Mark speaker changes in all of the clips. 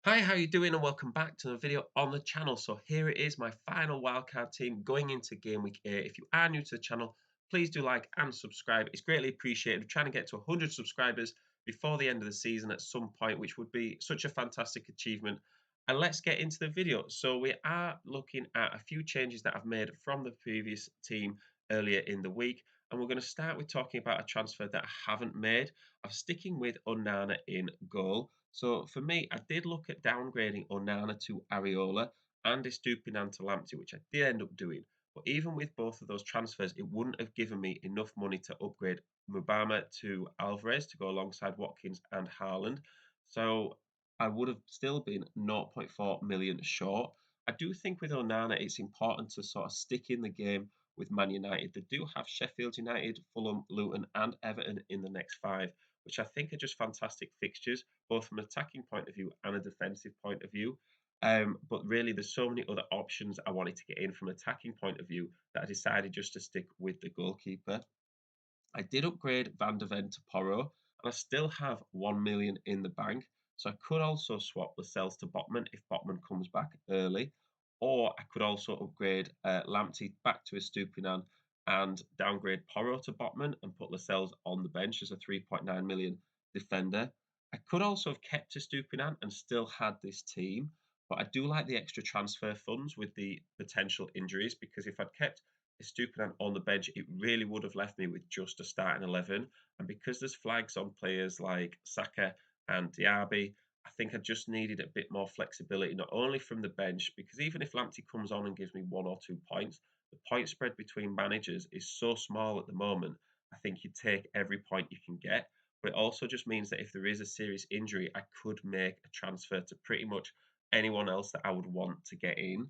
Speaker 1: Hi, how you doing? And welcome back to a video on the channel. So here it is, my final wildcard team going into game week 8. If you are new to the channel, please do like and subscribe. It's greatly appreciated. We're trying to get to 100 subscribers before the end of the season at some point, which would be such a fantastic achievement. And let's get into the video. So we are looking at a few changes that I've made from the previous team earlier in the week. And we're going to start with talking about a transfer that I haven't made. I'm sticking with Onana in goal. So for me, I did look at downgrading Onana to Areola and Estupinan to Lamptey, which I did end up doing. But even with both of those transfers, it wouldn't have given me enough money to upgrade Mubama to Alvarez to go alongside Watkins and Haaland. So I would have still been zero point 0.4 million short. I do think with Onana, it's important to sort of stick in the game with Man United. They do have Sheffield United, Fulham, Luton, and Everton in the next five, which I think are just fantastic fixtures, both from an attacking point of view and a defensive point of view. But really, there's so many other options I wanted to get in from an attacking point of view that I decided just to stick with the goalkeeper. I did upgrade Van de Ven to Porro, and I still have 1 million in the bank. So I could also swap Lascelles to Botman if Botman comes back early, or I could also upgrade Lamptey back to Estupinan and downgrade Porro to Botman and put Lascelles on the bench as a 3.9 million defender. I could also have kept Estupinan and still had this team, but I do like the extra transfer funds with the potential injuries because if I'd kept Estupinan on the bench, it really would have left me with just a starting 11. And because there's flags on players like Saka and Diaby, I think I just needed a bit more flexibility, not only from the bench, because even if Lamptey comes on and gives me 1 or 2 points, the point spread between managers is so small at the moment. I think you take every point you can get. But it also just means that if there is a serious injury, I could make a transfer to pretty much anyone else that I would want to get in.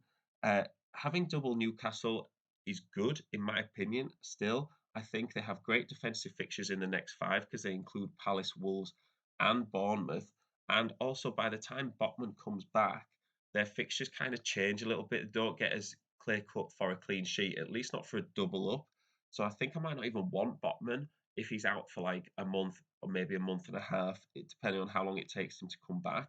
Speaker 1: Having double Newcastle is good in my opinion. Still, I think they have great defensive fixtures in the next five because they include Palace, Wolves, and Bournemouth. And also, by the time Botman comes back, their fixtures kind of change a little bit. They don't get as clear cut for a clean sheet, at least not for a double up. So I think I might not even want Botman if he's out for like a month or maybe a month and a half, depending on how long it takes him to come back.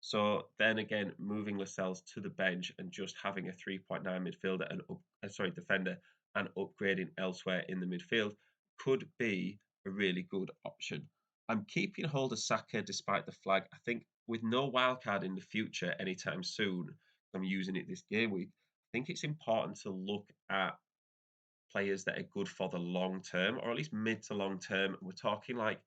Speaker 1: So then again, moving Lascelles to the bench and just having a 3.9 midfielder and defender and upgrading elsewhere in the midfield could be a really good option. I'm keeping hold of Saka despite the flag. I think with no wildcard in the future anytime soon, I'm using it this game week. I think it's important to look at players that are good for the long term, or at least mid to long term. We're talking like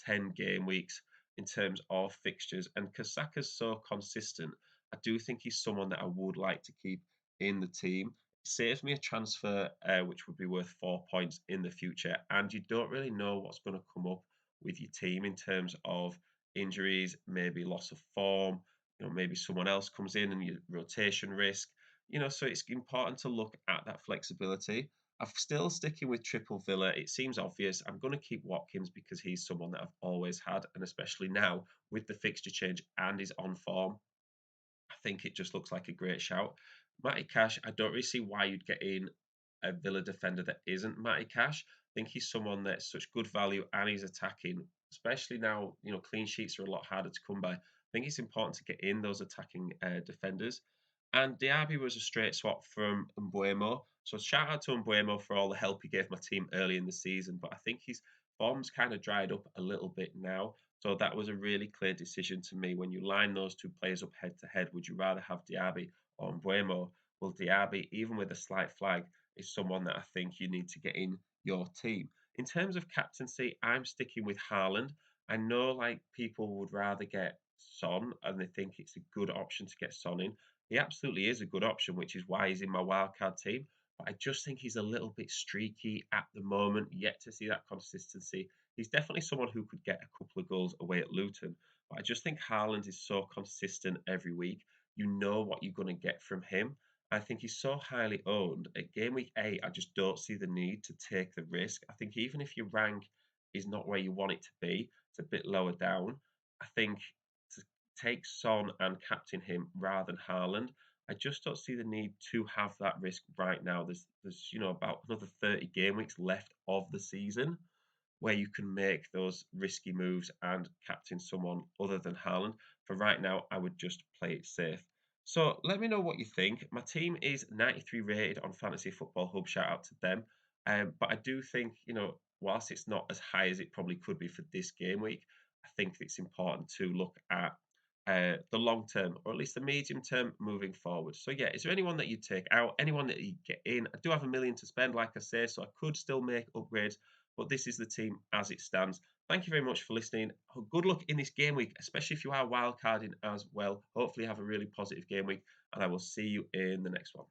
Speaker 1: 10 game weeks in terms of fixtures. And because Saka's so consistent, I do think he's someone that I would like to keep in the team. It saves me a transfer, which would be worth 4 points in the future. And you don't really know what's going to come up with your team in terms of injuries, maybe loss of form, maybe someone else comes in and your rotation risk. So it's important to look at that flexibility. I'm still sticking with triple Villa. It seems obvious. I'm going to keep Watkins because he's someone that I've always had, and especially now with the fixture change and his on form, I think it just looks like a great shout. Matty Cash, I don't really see why you'd get in a Villa defender that isn't Matty Cash. I think he's someone that's such good value and he's attacking, especially now, clean sheets are a lot harder to come by. I think it's important to get in those attacking defenders. And Diaby was a straight swap from Mbuemo. So shout out to Mbuemo for all the help he gave my team early in the season. But I think his form's kind of dried up a little bit now. So that was a really clear decision to me. When you line those two players up head to head, would you rather have Diaby or Mbuemo? Well, Diaby, even with a slight flag, is someone that I think you need to get in your team. In terms of captaincy, I'm sticking with Haaland. I know like people would rather get Son and they think it's a good option to get Son in. He absolutely is a good option, which is why he's in my wildcard team. But I just think he's a little bit streaky at the moment, yet to see that consistency. He's definitely someone who could get a couple of goals away at Luton. But I just think Haaland is so consistent every week. You know what you're going to get from him. I think he's so highly owned. At game week 8, I just don't see the need to take the risk. I think even if your rank is not where you want it to be, it's a bit lower down. I think to take Son and captain him rather than Haaland, I just don't see the need to have that risk right now. There's about another 30 game weeks left of the season. where you can make those risky moves and captain someone other than Haaland. For right now, I would just play it safe. So let me know what you think. My team is 93 rated on Fantasy Football Hub. Shout out to them. But I do think, whilst it's not as high as it probably could be for this game week, I think it's important to look at the long term, or at least the medium term moving forward. So yeah, is there anyone that you take out, anyone that you get in? I do have a million to spend, like I say, so I could still make upgrades, but this is the team as it stands. Thank you very much for listening. Good luck in this game week, especially if you are wildcarding as well. Hopefully, have a really positive game week, and I will see you in the next one.